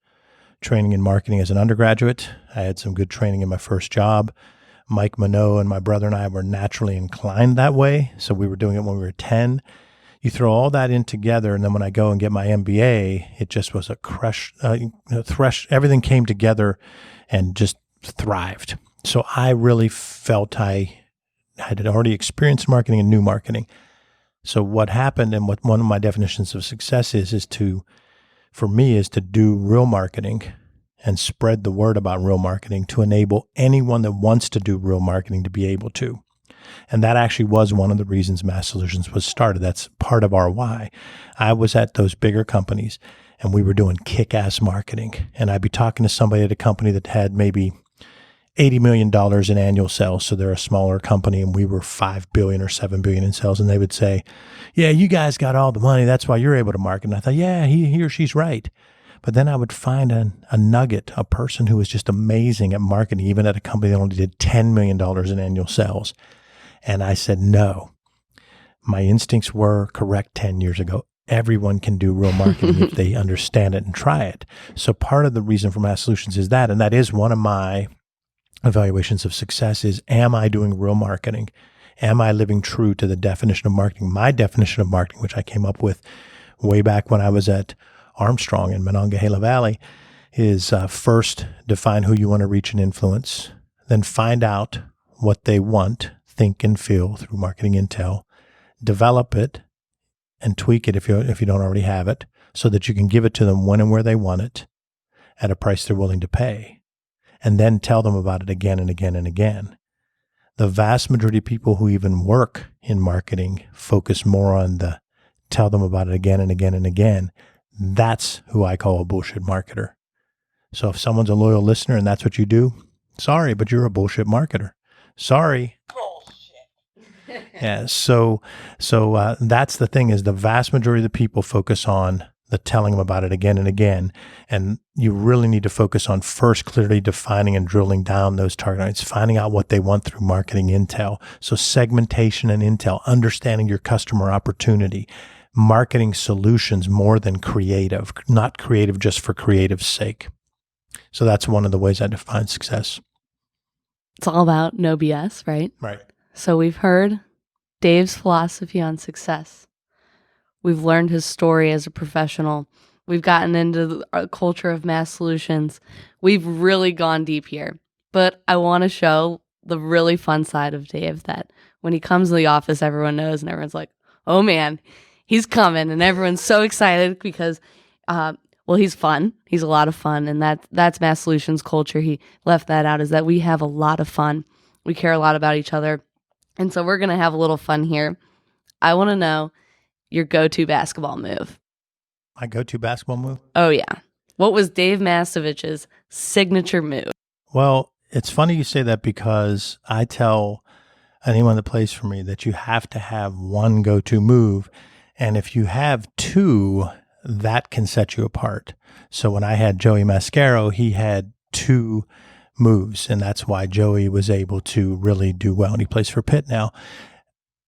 Speaker 1: training in marketing as an undergraduate. I had some good training in my first job. Mike Minot and my brother and I were naturally inclined that way. So we were doing it when we were 10. You throw all that in together, and then when I go and get my MBA, it just was a everything came together and just thrived. So I really felt I had already experienced marketing and knew marketing. So what happened, and what one of my definitions of success is for me, is to do real marketing and spread the word about real marketing to enable anyone that wants to do real marketing to be able to. And that actually was one of the reasons Mass Solutions was started. That's part of our why. I was at those bigger companies and we were doing kick-ass marketing. And I'd be talking to somebody at a company that had maybe $80 million in annual sales. So they're a smaller company and we were $5 billion or $7 billion in sales. And they would say, yeah, you guys got all the money. That's why you're able to market. And I thought, yeah, he or she's right. But then I would find a nugget, a person who was just amazing at marketing, even at a company that only did $10 million in annual sales. And I said, no, my instincts were correct 10 years ago. Everyone can do real marketing if they understand it and try it. So part of the reason for Mass Solutions is that, and that is one of my evaluations of success, is, am I doing real marketing? Am I living true to the definition of marketing? My definition of marketing, which I came up with way back when I was at Armstrong in Monongahela Valley, is first define who you want to reach and influence, then find out what they want, think and feel through marketing intel, develop it and tweak it if you don't already have it, so that you can give it to them when and where they want it at a price they're willing to pay, and then tell them about it again and again and again. The vast majority of people who even work in marketing focus more on the tell them about it again and again and again. That's who I call a bullshit marketer. So if someone's a loyal listener and that's what you do, sorry, but you're a bullshit marketer. Sorry. Bullshit. Yeah. So that's the thing, is the vast majority of the people focus on the telling them about it again and again. And you really need to focus on first clearly defining and drilling down those target audience, finding out what they want through marketing intel. So segmentation and intel, understanding your customer opportunity, marketing solutions more than creative, not creative just for creative's sake. So that's one of the ways I define success.
Speaker 2: It's all about no BS, right?
Speaker 1: Right.
Speaker 2: So we've heard Dave's philosophy on success. We've learned his story as a professional. We've gotten into the culture of Mass Solutions. We've really gone deep here. But I want to show the really fun side of Dave, that when he comes to the office, everyone knows and everyone's like, oh man, he's coming. And everyone's so excited because, he's fun. He's a lot of fun. And that's Mass Solutions culture. He left that out, is that we have a lot of fun. We care a lot about each other. And so we're going to have a little fun here. I want to know your go-to basketball move.
Speaker 1: My go-to basketball move?
Speaker 2: Oh, yeah. What was Dave Mastovich's signature move?
Speaker 1: Well, it's funny you say that because I tell anyone that plays for me that you have to have one go-to move. And if you have two, that can set you apart. So when I had Joey Mascaro, he had two moves, and that's why Joey was able to really do well. And he plays for Pitt now.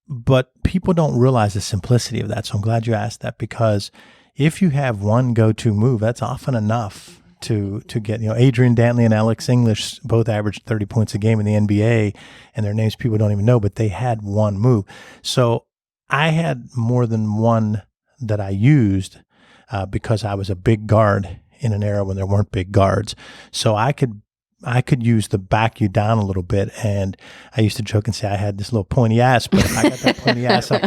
Speaker 1: But people don't realize the simplicity of that. So I'm glad you asked that, because if you have one go-to move, that's often enough to get, Adrian Dantley and Alex English both averaged 30 points a game in the NBA, and their names people don't even know, but they had one move. So I had more than one that I used because I was a big guard in an era when there weren't big guards. So I could use the back you down a little bit. And I used to joke and say I had this little pointy ass, but if I got that pointy ass up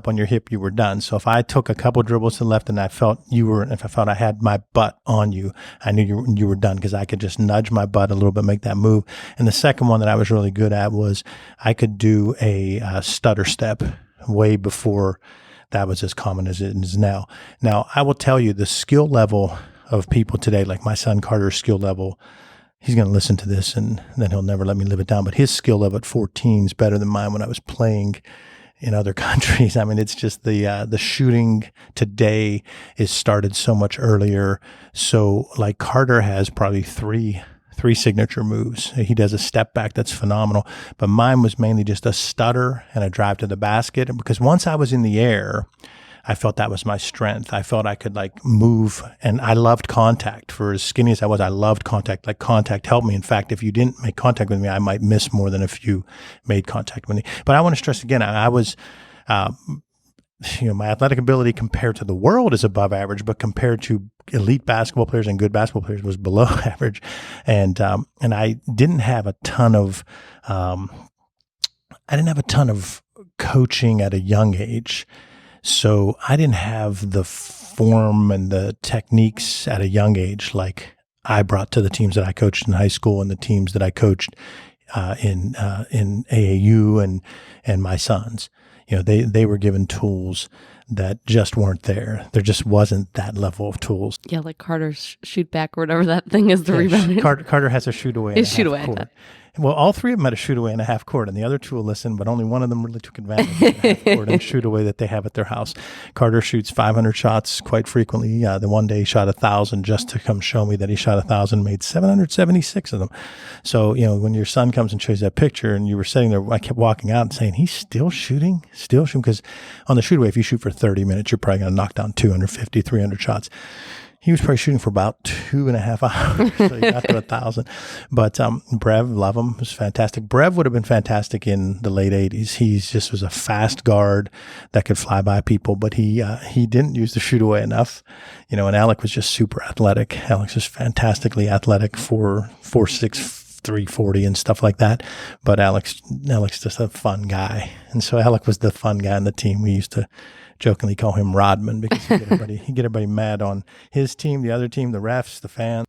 Speaker 1: on your hip, you were done. So if I took a couple dribbles to the left and I felt if I felt I had my butt on you, I knew you were done, because I could just nudge my butt a little bit, make that move. And the second one that I was really good at was I could do a stutter step way before that was as common as it is now. Now, I will tell you, the skill level of people today, like my son Carter's skill level, he's going to listen to this and then he'll never let me live it down. But his skill level at 14 is better than mine when I was playing in other countries. I mean, it's just the shooting today is started so much earlier. So like Carter has probably three signature moves. He does a step back that's phenomenal, but mine was mainly just a stutter and a drive to the basket. And because once I was in the air, I felt that was my strength. I felt I could like move, and I loved contact. For as skinny as I was, I loved contact. Like contact helped me. In fact, if you didn't make contact with me, I might miss more than if you made contact with me. But I want to stress again, I was, my athletic ability compared to the world is above average, but compared to elite basketball players and good basketball players was below average. And I didn't have a ton of, coaching at a young age. So I didn't have the form and the techniques at a young age like I brought to the teams that I coached in high school and the teams that I coached in AAU and my sons. They were given tools that just weren't there. There just wasn't that level of tools.
Speaker 2: Yeah, like Carter's shoot back or whatever that thing is, the rebound.
Speaker 1: Carter has a shoot away.
Speaker 2: His shoot away.
Speaker 1: Court. Well, all three of them had a shoot away and a half court, and the other two will listen, but only one of them really took advantage of the half court and shoot away that they have at their house. Carter shoots 500 shots quite frequently. The one day he shot 1,000 just to come show me that he shot 1,000, made 776 of them. So, when your son comes and shows that picture and you were sitting there, I kept walking out and saying, he's still shooting, because on the shoot away, if you shoot for 30 minutes, you're probably going to knock down 250, 300 shots. He was probably shooting for about 2.5 hours, so he got to 1,000. But Brev, love him, was fantastic. Brev would have been fantastic in the late 80s. He just was a fast guard that could fly by people, but he didn't use the shoot away enough. And Alec was just super athletic. Alex was fantastically athletic, 4'6", 340 and stuff like that. But Alex just a fun guy. And so Alec was the fun guy on the team. We used to jokingly call him Rodman because he'd get everybody mad on his team, the other team, the refs, the fans.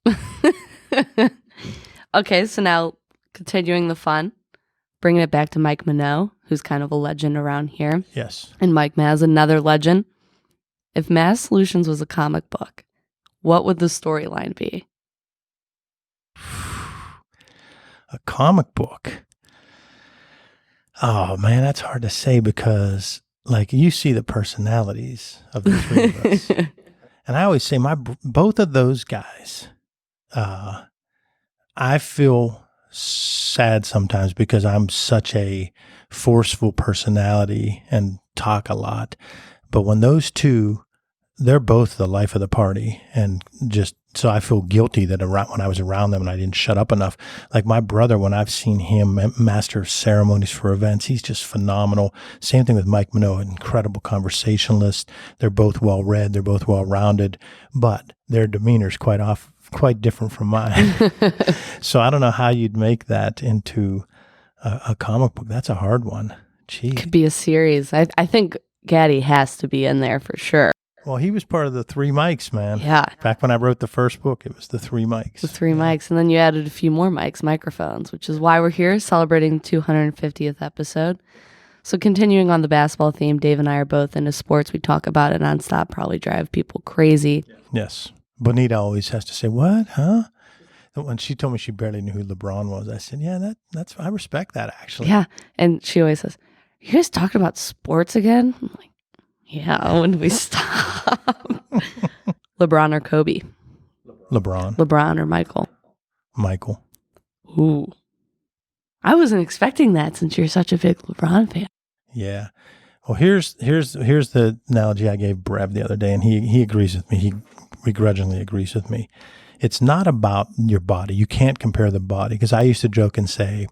Speaker 2: Okay, so now continuing the fun, bringing it back to Mike Minot, who's kind of a legend around here.
Speaker 1: Yes.
Speaker 2: And Mike Maz, another legend. If Mass Solutions was a comic book, what would the storyline be?
Speaker 1: A comic book? Oh, man, that's hard to say because you see the personalities of the three of us. And I always say both of those guys, I feel sad sometimes because I'm such a forceful personality and talk a lot. But when those two, they're both the life of the party. And just so I feel guilty that when I was around them and I didn't shut up enough. Like my brother, when I've seen him master ceremonies for events, he's just phenomenal. Same thing with Mike Minot, incredible conversationalist. They're both well-read. They're both well-rounded, but their demeanor's quite different from mine. So I don't know how you'd make that into a comic book. That's a hard one. Gee.
Speaker 2: Could be a series. I think Gaddy has to be in there for sure.
Speaker 1: Well, he was part of the 3 mics, man.
Speaker 2: Yeah.
Speaker 1: Back when I wrote the first book, it was the 3 mics.
Speaker 2: The 3 mics. And then you added a few more microphones, which is why we're here celebrating the 250th episode. So continuing on the basketball theme, Dave and I are both into sports. We talk about it nonstop, probably drive people crazy.
Speaker 1: Yes. Bonita always has to say, what, huh? When she told me she barely knew who LeBron was, I said, yeah, that's I respect that, actually.
Speaker 2: Yeah. And she always says, you guys talking about sports again? I'm like, yeah, when do we stop? LeBron or Kobe?
Speaker 1: LeBron.
Speaker 2: LeBron or Michael?
Speaker 1: Michael.
Speaker 2: Ooh. I wasn't expecting that since you're such a big LeBron fan.
Speaker 1: Yeah. Well, here's the analogy I gave Brev the other day, and he agrees with me. He begrudgingly agrees with me. It's not about your body. You can't compare the body, because I used to joke and say,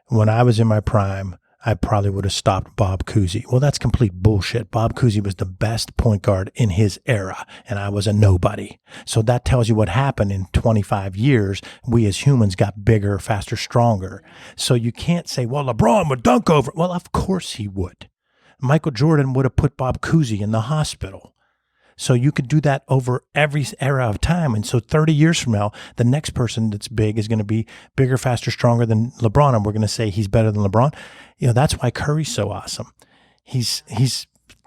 Speaker 1: when I was in my prime, I probably would have stopped Bob Cousy. Well, that's complete bullshit. Bob Cousy was the best point guard in his era, and I was a nobody. So that tells you what happened in 25 years. We as humans got bigger, faster, stronger. So you can't say, well, LeBron would dunk over. Well, of course he would. Michael Jordan would have put Bob Cousy in the hospital. So you could do that over every era of time. And so 30 years from now, the next person that's big is going to be bigger, faster, stronger than LeBron. And we're going to say he's better than LeBron. You know, that's why Curry's so awesome. He's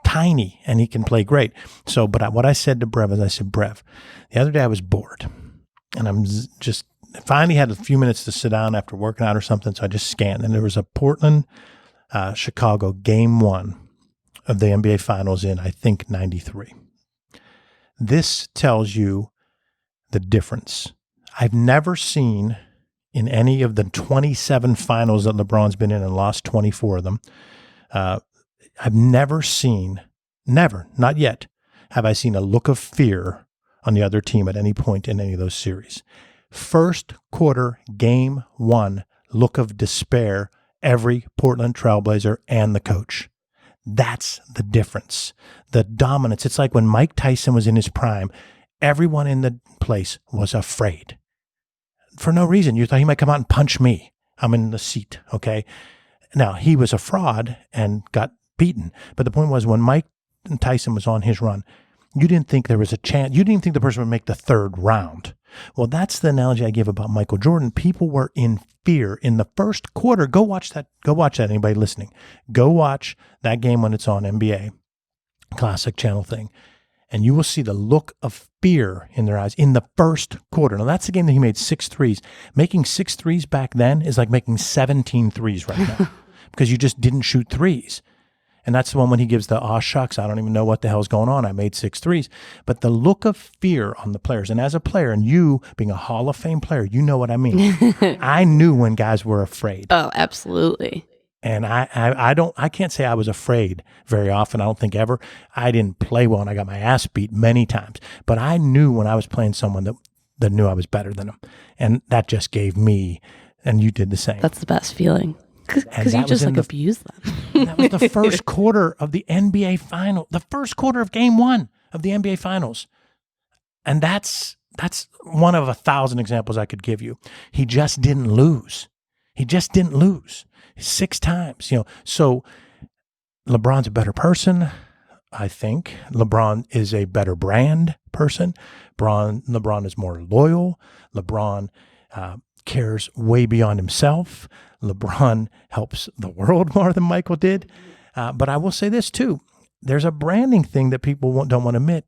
Speaker 1: tiny and he can play great. So, but what I said to Brev is, I said, Brev, the other day I was bored and I'm just finally had a few minutes to sit down after working out or something. So I just scanned, and there was a Portland, Chicago game 1 of the NBA Finals in, I think, 93. This tells you the difference. I've never seen in any of the 27 finals that LeBron's been in and lost 24 of them, I've never seen, not yet, have I seen a look of fear on the other team at any point in any of those series. First quarter, game 1, look of despair, every Portland Trailblazer and the coach. That's the difference. The dominance. It's like when Mike Tyson was in his prime, everyone in the place was afraid. For no reason. You thought he might come out and punch me. I'm in the seat, okay? Now, he was a fraud and got beaten. But the point was, when Mike Tyson was on his run, you didn't think there was a chance. You didn't even think the person would make the third round. Well, that's the analogy I give about Michael Jordan. People were in fear in the first quarter. Go watch that. Anybody listening, go watch that game when it's on NBA Classic Channel thing, and you will see the look of fear in their eyes in the first quarter. Now, that's the game that he made 6 threes. Making 6 threes back then is like making 17 threes right now because you just didn't shoot threes. And that's the one when he gives the, aw shucks, I don't even know what the hell's going on. I made 6 threes. But the look of fear on the players, and as a player, and you being a Hall of Fame player, you know what I mean. I knew when guys were afraid.
Speaker 2: Oh, absolutely.
Speaker 1: And I can't say I was afraid very often. I don't think ever. I didn't play well and I got my ass beat many times. But I knew when I was playing someone that knew I was better than them. And that just gave me, and you did the same.
Speaker 2: That's the best feeling. Because you just abuse them.
Speaker 1: That was the first quarter of the NBA final, the first quarter of game 1 of the NBA finals. And that's one of 1,000 examples I could give you. He just didn't lose. 6 times, So LeBron's a better person, I think. LeBron is a better brand person. LeBron is more loyal. LeBron cares way beyond himself. LeBron helps the world more than Michael did. But I will say this too. There's a branding thing that people don't want to admit.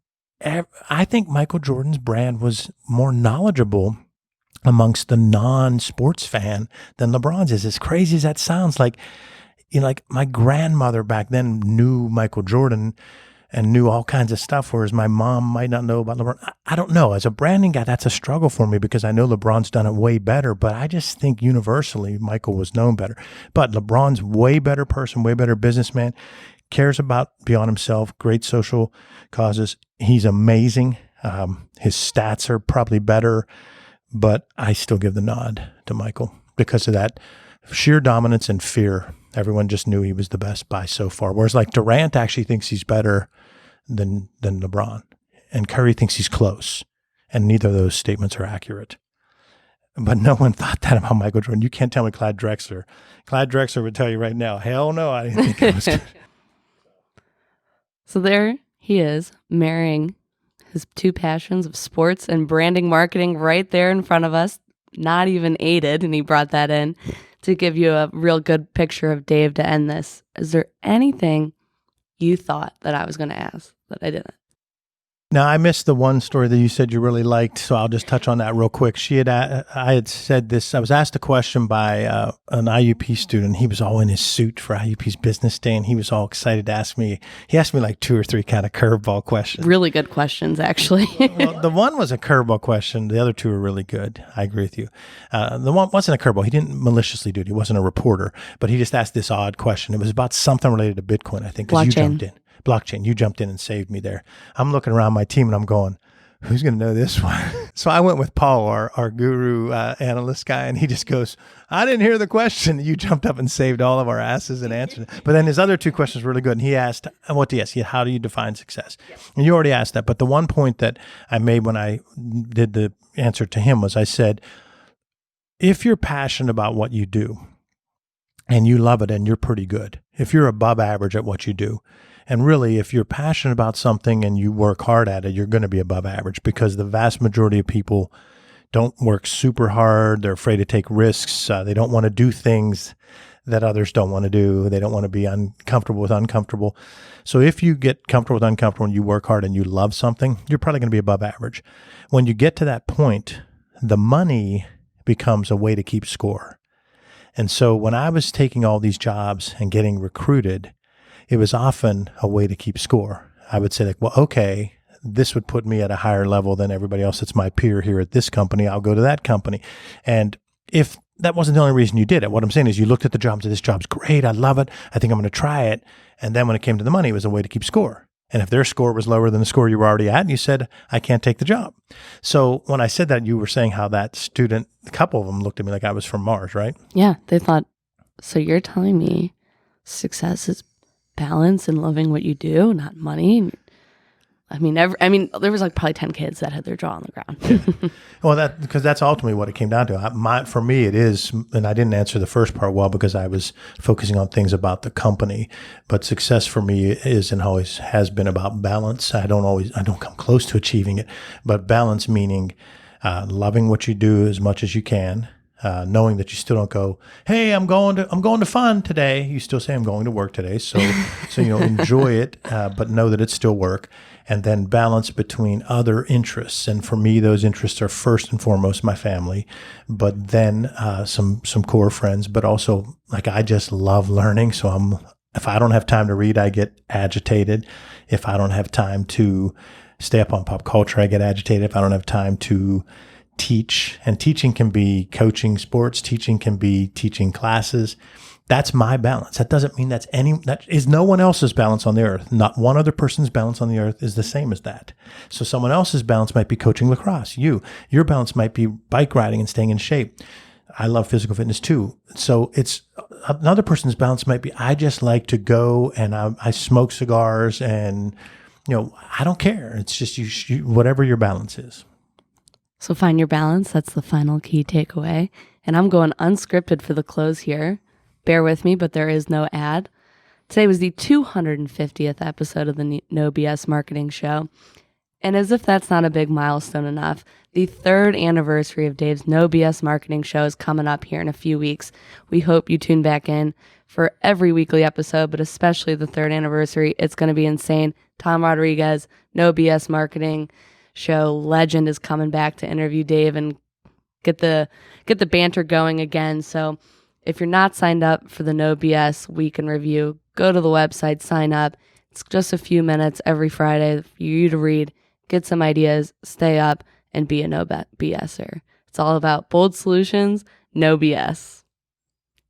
Speaker 1: I think Michael Jordan's brand was more knowledgeable amongst the non-sports fan than LeBron's is. As crazy as that sounds, like my grandmother back then knew Michael Jordan and knew all kinds of stuff, whereas my mom might not know about LeBron. I don't know. As a branding guy, that's a struggle for me because I know LeBron's done it way better, but I just think universally Michael was known better. But LeBron's way better person, way better businessman, cares about beyond himself, great social causes. He's amazing. His stats are probably better, but I still give the nod to Michael because of that sheer dominance and fear. Everyone just knew he was the best by so far. Whereas like Durant actually thinks he's better than LeBron, and Curry thinks he's close, and neither of those statements are accurate. But no one thought that about Michael Jordan. You can't tell me Clyde Drexler. Clyde Drexler would tell you right now, hell no, I didn't think it was good.
Speaker 2: So there he is, marrying his 2 passions of sports and branding marketing right there in front of us, not even aided, and he brought that in. to give you a real good picture of Dave to end this, is there anything you thought that I was going to ask that I didn't?
Speaker 1: Now, I missed the one story that you said you really liked, so I'll just touch on that real quick. I had said this. I was asked a question by an IUP student. He was all in his suit for IUP's business day, and he was all excited to ask me. He asked me like 2 or 3 kind of curveball questions.
Speaker 2: Really good questions, actually.
Speaker 1: Well, the one was a curveball question. The other 2 were really good. I agree with you. The one wasn't a curveball. He didn't maliciously do it. He wasn't a reporter, but he just asked this odd question. It was about something related to Bitcoin, I think, because you jumped in. Blockchain. You jumped in and saved me there. I'm looking around my team and I'm going, who's going to know this one? So I went with Paul, our guru analyst guy, and he just goes, I didn't hear the question. You jumped up and saved all of our asses and answered it. But then his other 2 questions were really good. And he asked, what do you ask? How do you define success? And you already asked that. But the one point that I made when I did the answer to him was I said, if you're passionate about what you do and you love it and you're pretty good, if you're above average at what you do, and really, if you're passionate about something and you work hard at it, you're going to be above average, because the vast majority of people don't work super hard. They're afraid to take risks. They don't want to do things that others don't want to do. They don't want to be uncomfortable with uncomfortable. So if you get comfortable with uncomfortable and you work hard and you love something, you're probably going to be above average. When you get to that point, the money becomes a way to keep score. And so when I was taking all these jobs and getting recruited, it was often a way to keep score. I would say, like, well, okay, this would put me at a higher level than everybody else that's my peer here at this company. I'll go to that company. And if that wasn't the only reason you did it, what I'm saying is you looked at the job and said, this job's great. I love it. I think I'm going to try it. And then when it came to the money, it was a way to keep score. And if their score was lower than the score you were already at, you said, I can't take the job. So when I said that, you were saying how that student, a couple of them looked at me like I was from Mars, right?
Speaker 2: Yeah. They thought, so you're telling me success is balance and loving what you do, not money? I mean, there was like probably 10 kids that had their jaw on the ground.
Speaker 1: Well, because that's ultimately what it came down to. For me, it is, and I didn't answer the first part well because I was focusing on things about the company. But success for me is and always has been about balance. I don't come close to achieving it, but balance meaning loving what you do as much as you can. Knowing that you still don't go, hey, I'm going to fun today. You still say I'm going to work today. So enjoy it, but know that it's still work. And then balance between other interests. And for me, those interests are first and foremost my family, but then some core friends, but also like I just love learning. So if I don't have time to read, I get agitated. If I don't have time to stay up on pop culture, I get agitated. If I don't have time to teach, and teaching can be coaching sports, teaching can be teaching classes. That's my balance. That doesn't mean that is no one else's balance on the earth. Not one other person's balance on the earth is the same as that. So someone else's balance might be coaching lacrosse. Your balance might be bike riding and staying in shape. I love physical fitness too. So it's another person's balance might be, I just like to go and I smoke cigars and, I don't care. It's just you whatever your balance is.
Speaker 2: So find your balance. That's the final key takeaway. And I'm going unscripted for the close here. Bear with me, but there is no ad. Today was the 250th episode of the No BS Marketing Show. And as if that's not a big milestone enough, the 3rd anniversary of Dave's No BS Marketing Show is coming up here in a few weeks. We hope you tune back in for every weekly episode, but especially the 3rd anniversary. It's going to be insane. Tom Rodriguez, No BS Marketing Show legend, is coming back to interview Dave and get the banter going again. So if you're not signed up for the No BS Week in Review, go to the website, sign up. It's just a few minutes every Friday for you to read, get some ideas, stay up, and be a no BSer. It's all about bold solutions, no BS.